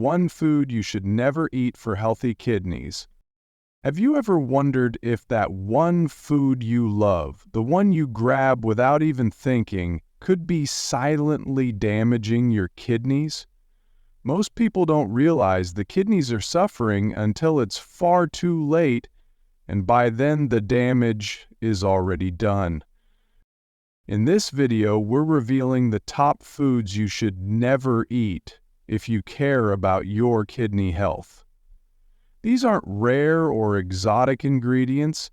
one food you should never eat for healthy kidneys. Have you ever wondered if that one food you love, the one you grab without even thinking, could be silently damaging your kidneys? Most people don't realize the kidneys are suffering until it's far too late, and by then the damage is already done. In this video, we're revealing the top foods you should never eat if you care about your kidney health. These aren't rare or exotic ingredients.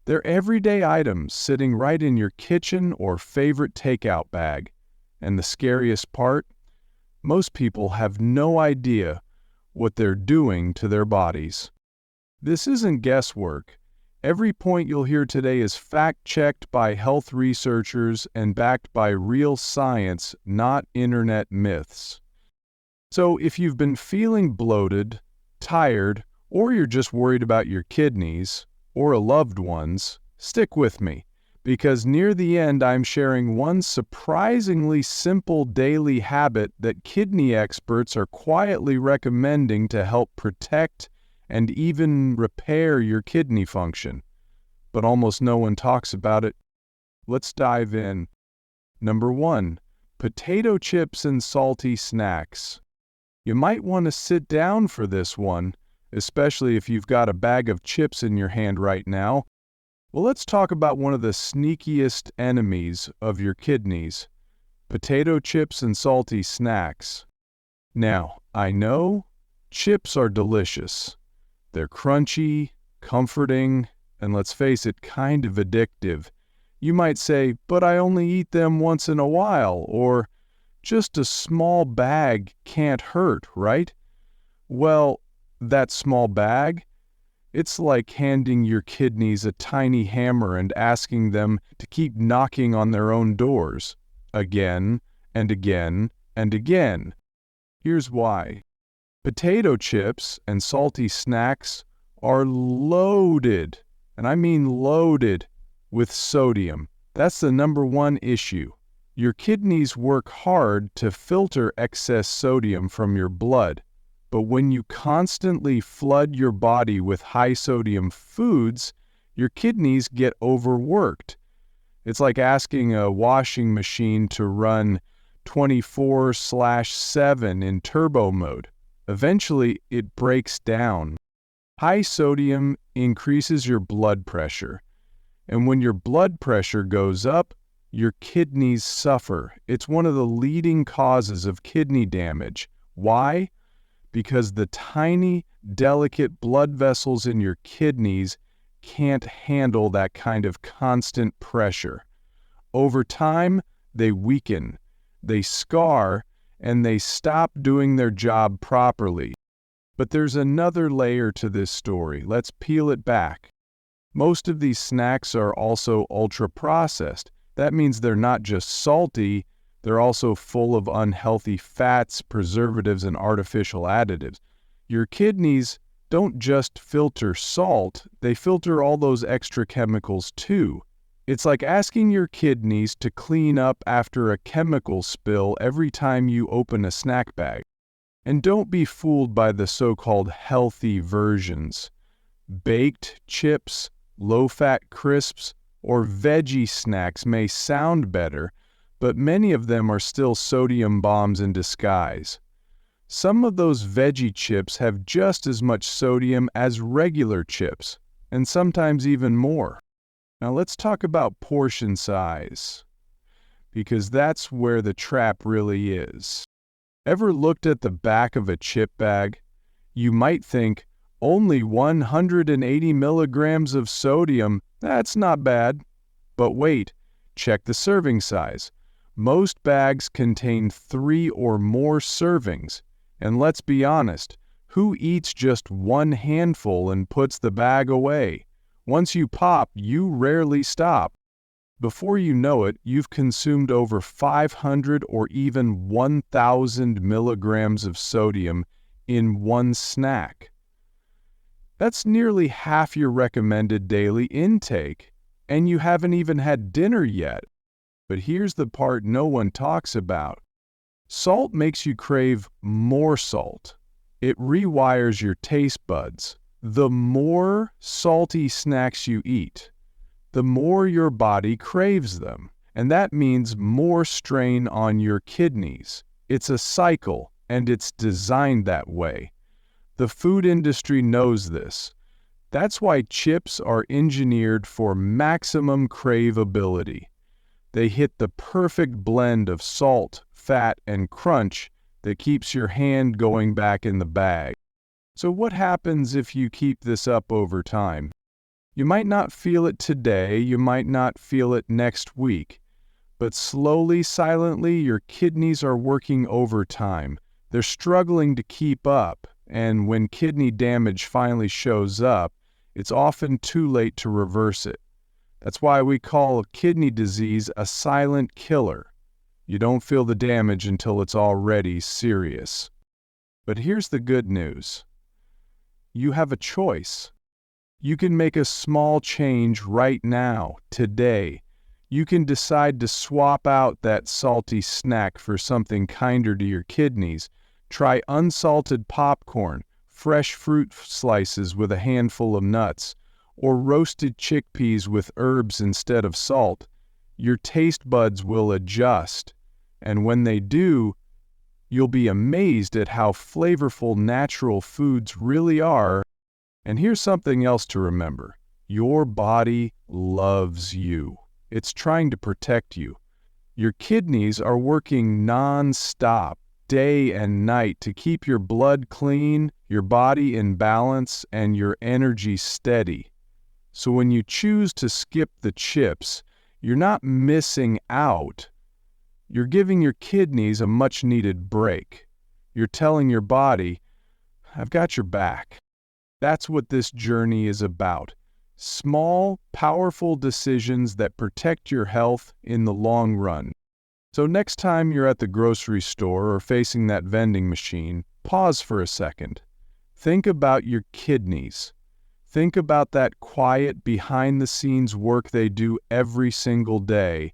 They're everyday items sitting right in your kitchen or favorite takeout bag. And the scariest part? Most people have no idea what they're doing to their bodies. This isn't guesswork. Every point you'll hear today is fact-checked by health researchers and backed by real science, not internet myths. So if you've been feeling bloated, tired, or you're just worried about your kidneys or a loved one's, stick with me, because near the end I'm sharing one surprisingly simple daily habit that kidney experts are quietly recommending to help protect and even repair your kidney function. But almost no one talks about it. Let's dive in. Number 1, potato chips and salty snacks. You might want to sit down for this one, especially if you've got a bag of chips in your hand right now. Well, let's talk about one of the sneakiest enemies of your kidneys, potato chips and salty snacks. Now, I know chips are delicious. They're crunchy, comforting, and let's face it, kind of addictive. You might say, but I only eat them once in a while, or just a small bag can't hurt, right? Well, that small bag, it's like handing your kidneys a tiny hammer and asking them to keep knocking on their own doors, again and again and again. Here's why. Potato chips and salty snacks are loaded, and I mean loaded, with sodium. That's the number one issue. Your kidneys work hard to filter excess sodium from your blood, but when you constantly flood your body with high-sodium foods, your kidneys get overworked. It's like asking a washing machine to run 24/7 in turbo mode. Eventually, it breaks down. High sodium increases your blood pressure, and when your blood pressure goes up, your kidneys suffer. It's one of the leading causes of kidney damage. Why? Because the tiny, delicate blood vessels in your kidneys can't handle that kind of constant pressure. Over time, they weaken, they scar, and they stop doing their job properly. But there's another layer to this story. Let's peel it back. Most of these snacks are also ultra-processed. That means they're not just salty, they're also full of unhealthy fats, preservatives, and artificial additives. Your kidneys don't just filter salt, they filter all those extra chemicals too. It's like asking your kidneys to clean up after a chemical spill every time you open a snack bag. And don't be fooled by the so-called healthy versions. Baked chips, low-fat crisps, or veggie snacks may sound better, but many of them are still sodium bombs in disguise. Some of those veggie chips have just as much sodium as regular chips, and sometimes even more. Now let's talk about portion size, because that's where the trap really is. Ever looked at the back of a chip bag? You might think, only 180 milligrams of sodium, that's not bad. But wait, check the serving size. Most bags contain 3 or more servings, and let's be honest, who eats just one handful and puts the bag away? Once you pop, you rarely stop. Before you know it, you've consumed over 500 or even 1,000 milligrams of sodium in one snack. That's nearly half your recommended daily intake, and you haven't even had dinner yet. But here's the part no one talks about. Salt makes you crave more salt. It rewires your taste buds. The more salty snacks you eat, the more your body craves them. And that means more strain on your kidneys. It's a cycle, and it's designed that way. The food industry knows this. That's why chips are engineered for maximum craveability. They hit the perfect blend of salt, fat, and crunch that keeps your hand going back in the bag. So what happens if you keep this up over time? You might not feel it today, you might not feel it next week, but slowly, silently, your kidneys are working overtime. They're struggling to keep up, and when kidney damage finally shows up, it's often too late to reverse it. That's why we call kidney disease a silent killer. You don't feel the damage until it's already serious. But here's the good news. You have a choice. You can make a small change right now, today. You can decide to swap out that salty snack for something kinder to your kidneys. Try unsalted popcorn, fresh fruit slices with a handful of nuts, or roasted chickpeas with herbs instead of salt. Your taste buds will adjust, and when they do, you'll be amazed at how flavorful natural foods really are. And here's something else to remember. Your body loves you. It's trying to protect you. Your kidneys are working non-stop, day and night, to keep your blood clean, your body in balance, and your energy steady. So when you choose to skip the chips, you're not missing out. You're giving your kidneys a much-needed break. You're telling your body, I've got your back. That's what this journey is about. Small, powerful decisions that protect your health in the long run. So next time you're at the grocery store or facing that vending machine, pause for a second. Think about your kidneys. Think about that quiet, behind-the-scenes work they do every single day,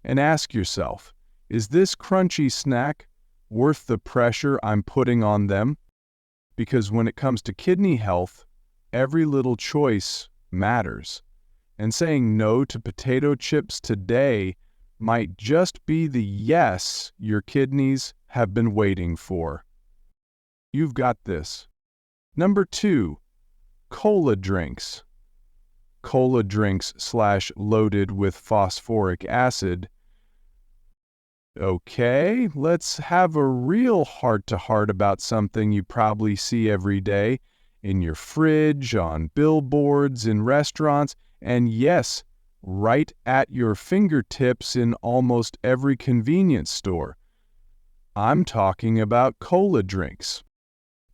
and ask yourself, is this crunchy snack worth the pressure I'm putting on them? Because when it comes to kidney health, every little choice matters. And saying no to potato chips today might just be the yes your kidneys have been waiting for. You've got this. Number 2, cola drinks. Cola drinks loaded with phosphoric acid. Okay, let's have a real heart-to-heart about something you probably see every day in your fridge, on billboards, in restaurants, and yes, right at your fingertips in almost every convenience store. I'm talking about cola drinks.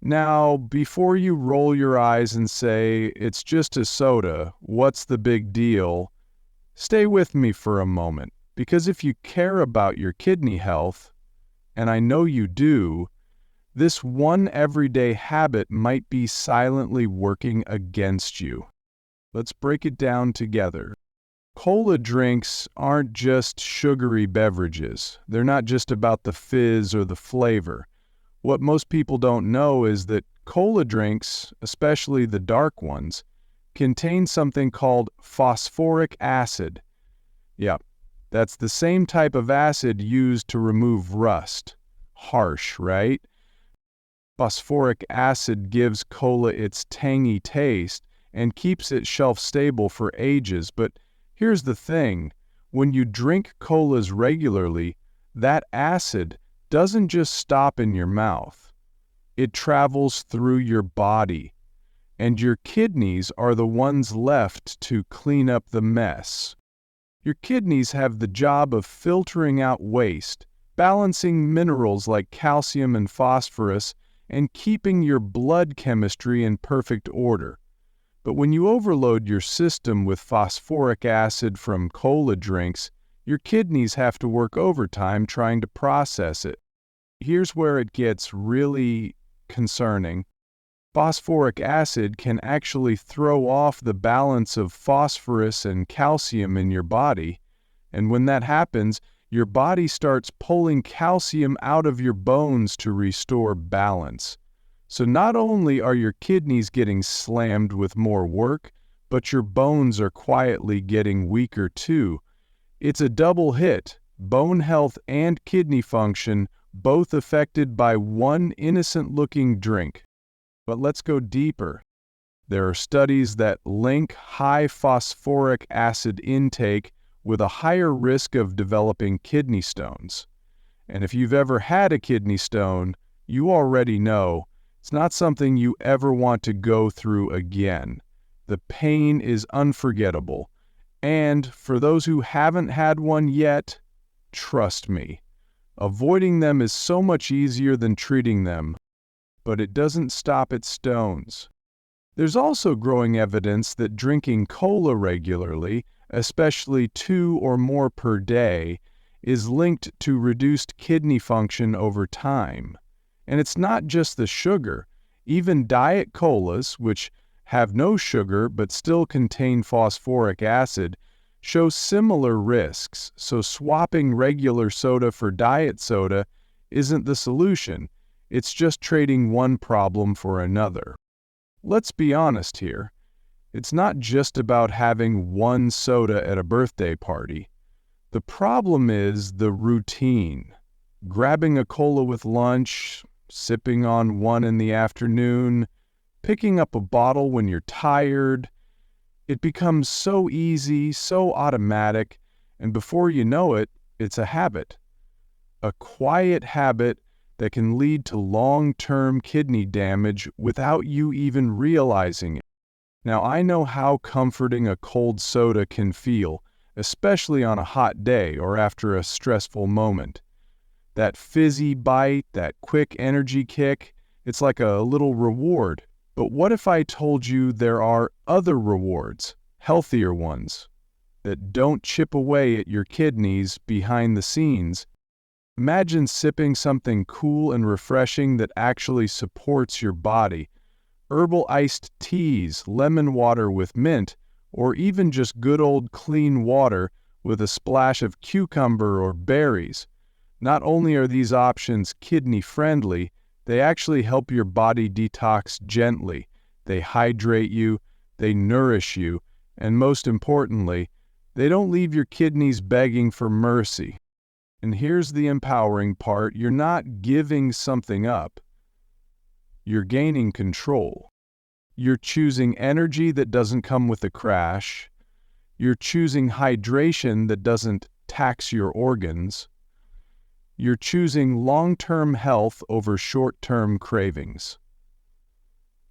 Now, before you roll your eyes and say, it's just a soda, what's the big deal? Stay with me for a moment. Because if you care about your kidney health, and I know you do, this one everyday habit might be silently working against you. Let's break it down together. Cola drinks aren't just sugary beverages. They're not just about the fizz or the flavor. What most people don't know is that cola drinks, especially the dark ones, contain something called phosphoric acid. Yeah. That's the same type of acid used to remove rust. Harsh, right? Phosphoric acid gives cola its tangy taste and keeps it shelf-stable for ages. But here's the thing. When you drink colas regularly, that acid doesn't just stop in your mouth. It travels through your body, and your kidneys are the ones left to clean up the mess. Your kidneys have the job of filtering out waste, balancing minerals like calcium and phosphorus, and keeping your blood chemistry in perfect order. But when you overload your system with phosphoric acid from cola drinks, your kidneys have to work overtime trying to process it. Here's where it gets really concerning. Phosphoric acid can actually throw off the balance of phosphorus and calcium in your body, and when that happens, your body starts pulling calcium out of your bones to restore balance. So not only are your kidneys getting slammed with more work, but your bones are quietly getting weaker too. It's a double hit, bone health and kidney function, both affected by one innocent-looking drink. But let's go deeper. There are studies that link high phosphoric acid intake with a higher risk of developing kidney stones. And if you've ever had a kidney stone, you already know it's not something you ever want to go through again. The pain is unforgettable. And for those who haven't had one yet, trust me, avoiding them is so much easier than treating them, but it doesn't stop at stones. There's also growing evidence that drinking cola regularly, especially 2 or more per day, is linked to reduced kidney function over time. And it's not just the sugar. Even diet colas, which have no sugar but still contain phosphoric acid, show similar risks. So swapping regular soda for diet soda isn't the solution. It's just trading one problem for another. Let's be honest here. It's not just about having one soda at a birthday party. The problem is the routine. Grabbing a cola with lunch, sipping on one in the afternoon, picking up a bottle when you're tired. It becomes so easy, so automatic, and before you know it, it's a habit. A quiet habit that can lead to long-term kidney damage without you even realizing it. Now, I know how comforting a cold soda can feel, especially on a hot day or after a stressful moment. That fizzy bite, that quick energy kick, it's like a little reward. But what if I told you there are other rewards, healthier ones, that don't chip away at your kidneys behind the scenes? Imagine sipping something cool and refreshing that actually supports your body. Herbal iced teas, lemon water with mint, or even just good old clean water with a splash of cucumber or berries. Not only are these options kidney-friendly, they actually help your body detox gently. They hydrate you, they nourish you, and most importantly, they don't leave your kidneys begging for mercy. And here's the empowering part. You're not giving something up. You're gaining control. You're choosing energy that doesn't come with a crash. You're choosing hydration that doesn't tax your organs. You're choosing long-term health over short-term cravings.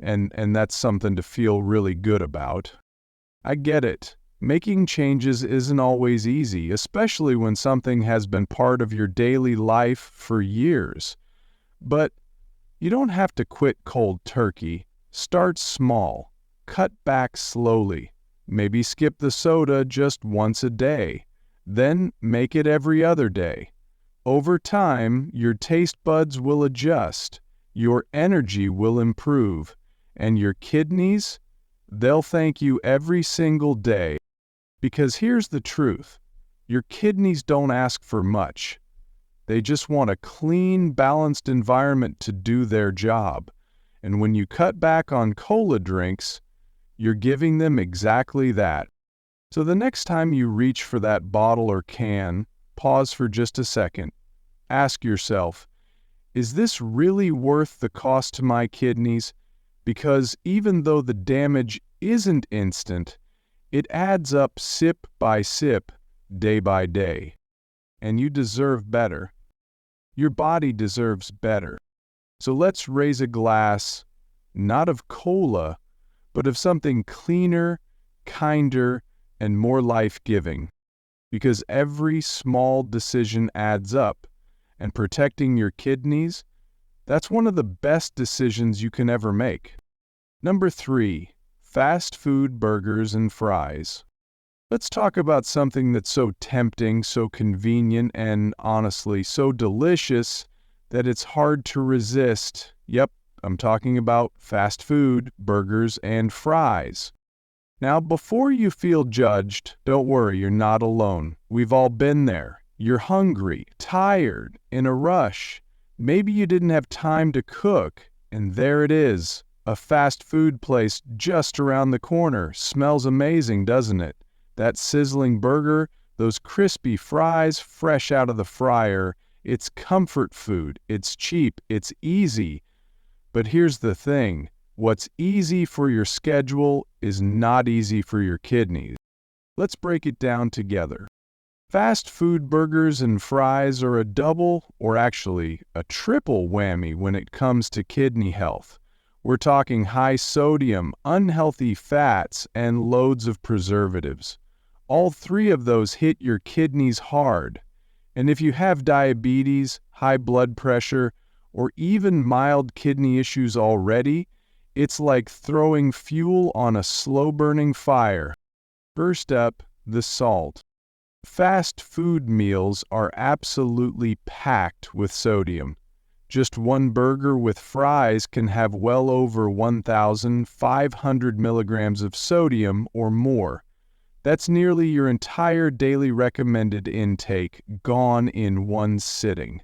And that's something to feel really good about. I get it. Making changes isn't always easy, especially when something has been part of your daily life for years. But you don't have to quit cold turkey. Start small. Cut back slowly. Maybe skip the soda just once a day. Then make it every other day. Over time, your taste buds will adjust, your energy will improve, and your kidneys, they'll thank you every single day. Because here's the truth, your kidneys don't ask for much. They just want a clean, balanced environment to do their job. And when you cut back on cola drinks, you're giving them exactly that. So the next time you reach for that bottle or can, pause for just a second. Ask yourself, is this really worth the cost to my kidneys? Because even though the damage isn't instant, it adds up sip by sip, day by day. And you deserve better. Your body deserves better. So let's raise a glass, not of cola, but of something cleaner, kinder, and more life-giving. Because every small decision adds up. And protecting your kidneys, that's one of the best decisions you can ever make. Number 3, fast food burgers and fries. Let's talk about something that's so tempting, so convenient, and honestly so delicious that it's hard to resist. Yep, I'm talking about fast food, burgers, and fries. Now, before you feel judged, don't worry, you're not alone. We've all been there. You're hungry, tired, in a rush. Maybe you didn't have time to cook, And there it is, a fast food place just around the corner. Smells amazing, doesn't it? That sizzling burger, those crispy fries fresh out of the fryer. It's comfort food, it's cheap, it's easy. But here's the thing, what's easy for your schedule is not easy for your kidneys. Let's break it down together. Fast food burgers and fries are a double, or actually a triple whammy when it comes to kidney health. We're talking high sodium, unhealthy fats, and loads of preservatives. All three of those hit your kidneys hard. And if you have diabetes, high blood pressure, or even mild kidney issues already, it's like throwing fuel on a slow-burning fire. First up, the salt. Fast food meals are absolutely packed with sodium. Just one burger with fries can have well over 1,500 milligrams of sodium or more. That's nearly your entire daily recommended intake gone in one sitting.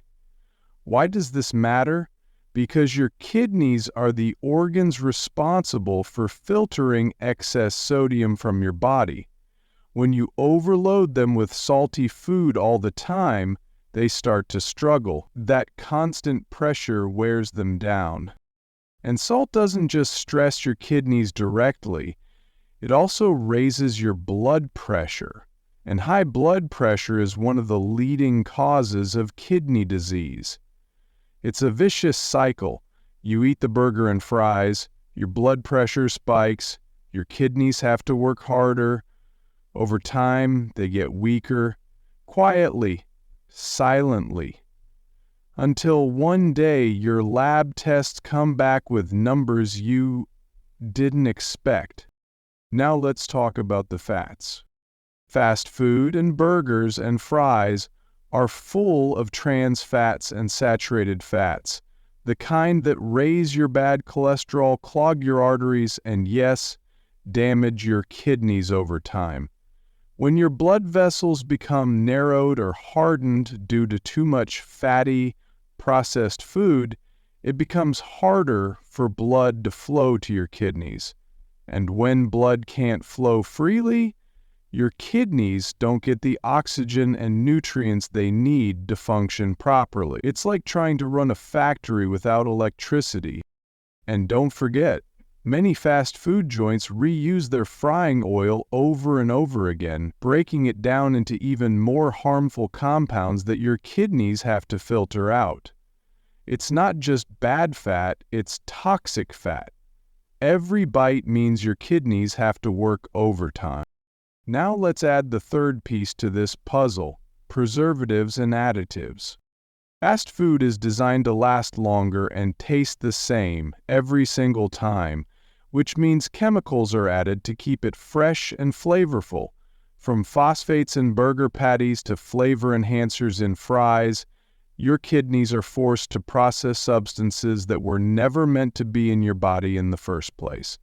Why does this matter? Because your kidneys are the organs responsible for filtering excess sodium from your body. When you overload them with salty food all the time, they start to struggle. That constant pressure wears them down. And salt doesn't just stress your kidneys directly, it also raises your blood pressure. And high blood pressure is one of the leading causes of kidney disease. It's a vicious cycle. You eat the burger and fries, your blood pressure spikes, your kidneys have to work harder. Over time, they get weaker, quietly, silently, until one day your lab tests come back with numbers you didn't expect. Now let's talk about the fats. Fast food and burgers and fries are full of trans fats and saturated fats, the kind that raise your bad cholesterol, clog your arteries, and yes, damage your kidneys over time. When your blood vessels become narrowed or hardened due to too much fatty, processed food, it becomes harder for blood to flow to your kidneys. And when blood can't flow freely, your kidneys don't get the oxygen and nutrients they need to function properly. It's like trying to run a factory without electricity. And don't forget, many fast food joints reuse their frying oil over and over again, breaking it down into even more harmful compounds that your kidneys have to filter out. It's not just bad fat, it's toxic fat. Every bite means your kidneys have to work overtime. Now let's add the third piece to this puzzle, preservatives and additives. Fast food is designed to last longer and taste the same every single time, which means chemicals are added to keep it fresh and flavorful. From phosphates in burger patties to flavor enhancers in fries, your kidneys are forced to process substances that were never meant to be in your body in the first place.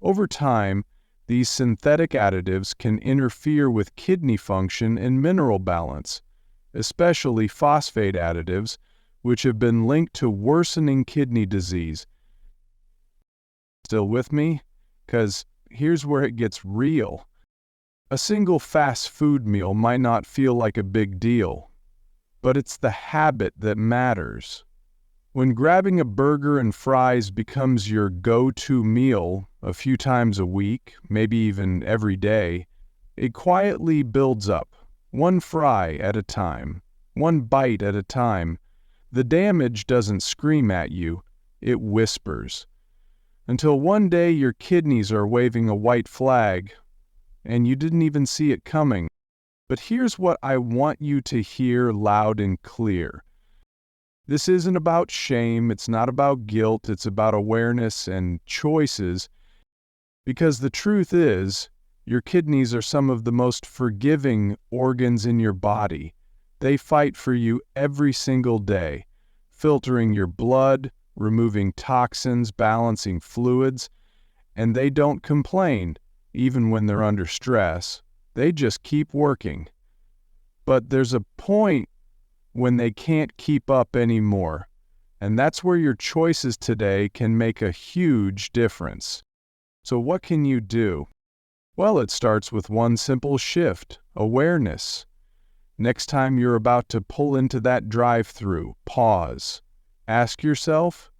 Over time, these synthetic additives can interfere with kidney function and mineral balance, especially phosphate additives, which have been linked to worsening kidney disease. Still with me? 'Cause here's where it gets real. A single fast food meal might not feel like a big deal, but it's the habit that matters. When grabbing a burger and fries becomes your go-to meal a few times a week, maybe even every day, it quietly builds up, one fry at a time, one bite at a time. The damage doesn't scream at you, it whispers. Until one day your kidneys are waving a white flag, and you didn't even see it coming. But here's what I want you to hear loud and clear. This isn't about shame, it's not about guilt, it's about awareness and choices. Because the truth is, your kidneys are some of the most forgiving organs in your body. They fight for you every single day, filtering your blood, removing toxins, balancing fluids, and they don't complain, even when they're under stress. They just keep working. But there's a point when they can't keep up anymore. And that's where your choices today can make a huge difference. So what can you do? Well, it starts with one simple shift: awareness. Next time you're about to pull into that drive-thru, pause. Ask yourself,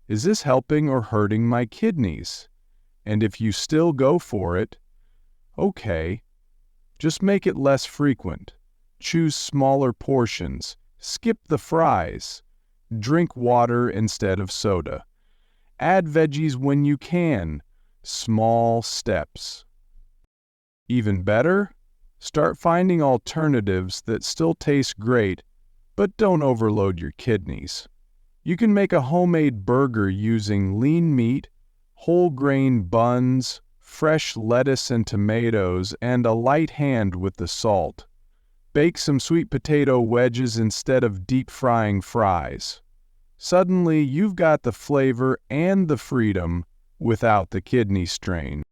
is this helping or hurting my kidneys? And if you still go for it, okay, just make it less frequent. Choose smaller portions. Skip the fries. Drink water instead of soda. Add veggies when you can. Small steps. Even better, start finding alternatives that still taste great, but don't overload your kidneys. You can make a homemade burger using lean meat, whole grain buns, fresh lettuce and tomatoes, and a light hand with the salt. Bake some sweet potato wedges instead of deep frying fries. Suddenly, you've got the flavor and the freedom without the kidney strain.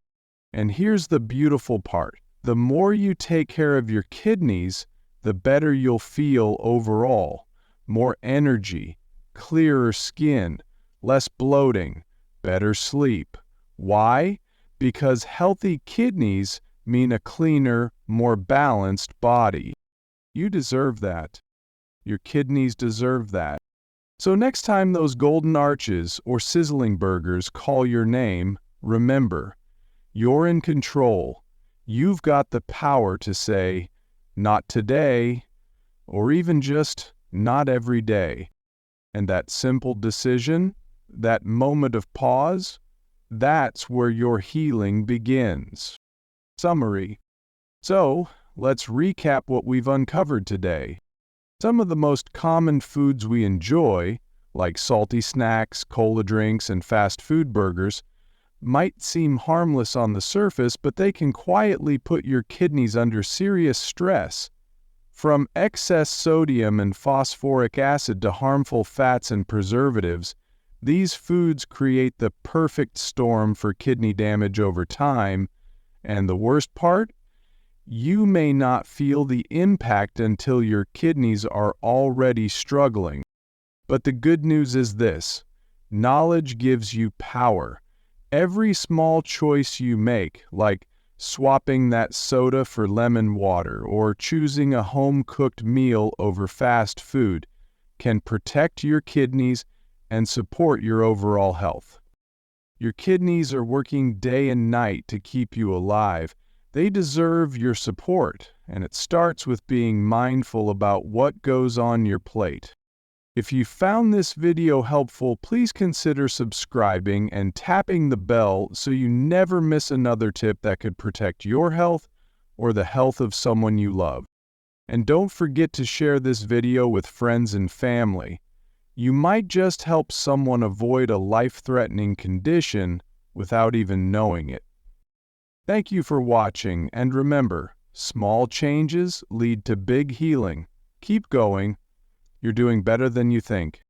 And here's the beautiful part. The more you take care of your kidneys, the better you'll feel overall. More energy, clearer skin, less bloating, better sleep. Why? Because healthy kidneys mean a cleaner, more balanced body. You deserve that. Your kidneys deserve that. So next time those golden arches or sizzling burgers call your name, remember, you're in control. You've got the power to say, not today, or even just not every day. And that simple decision, that moment of pause, that's where your healing begins. Summary. So, let's recap what we've uncovered today. Some of the most common foods we enjoy, like salty snacks, cola drinks, and fast food burgers, might seem harmless on the surface, but they can quietly put your kidneys under serious stress. From excess sodium and phosphoric acid to harmful fats and preservatives, these foods create the perfect storm for kidney damage over time. And the worst part? You may not feel the impact until your kidneys are already struggling. But the good news is this: knowledge gives you power. Every small choice you make, like swapping that soda for lemon water or choosing a home-cooked meal over fast food, can protect your kidneys and support your overall health. Your kidneys are working day and night to keep you alive. They deserve your support, and it starts with being mindful about what goes on your plate. If you found this video helpful, please consider subscribing and tapping the bell so you never miss another tip that could protect your health or the health of someone you love. And don't forget to share this video with friends and family. You might just help someone avoid a life-threatening condition without even knowing it. Thank you for watching, and remember, small changes lead to big healing. Keep going. You're doing better than you think.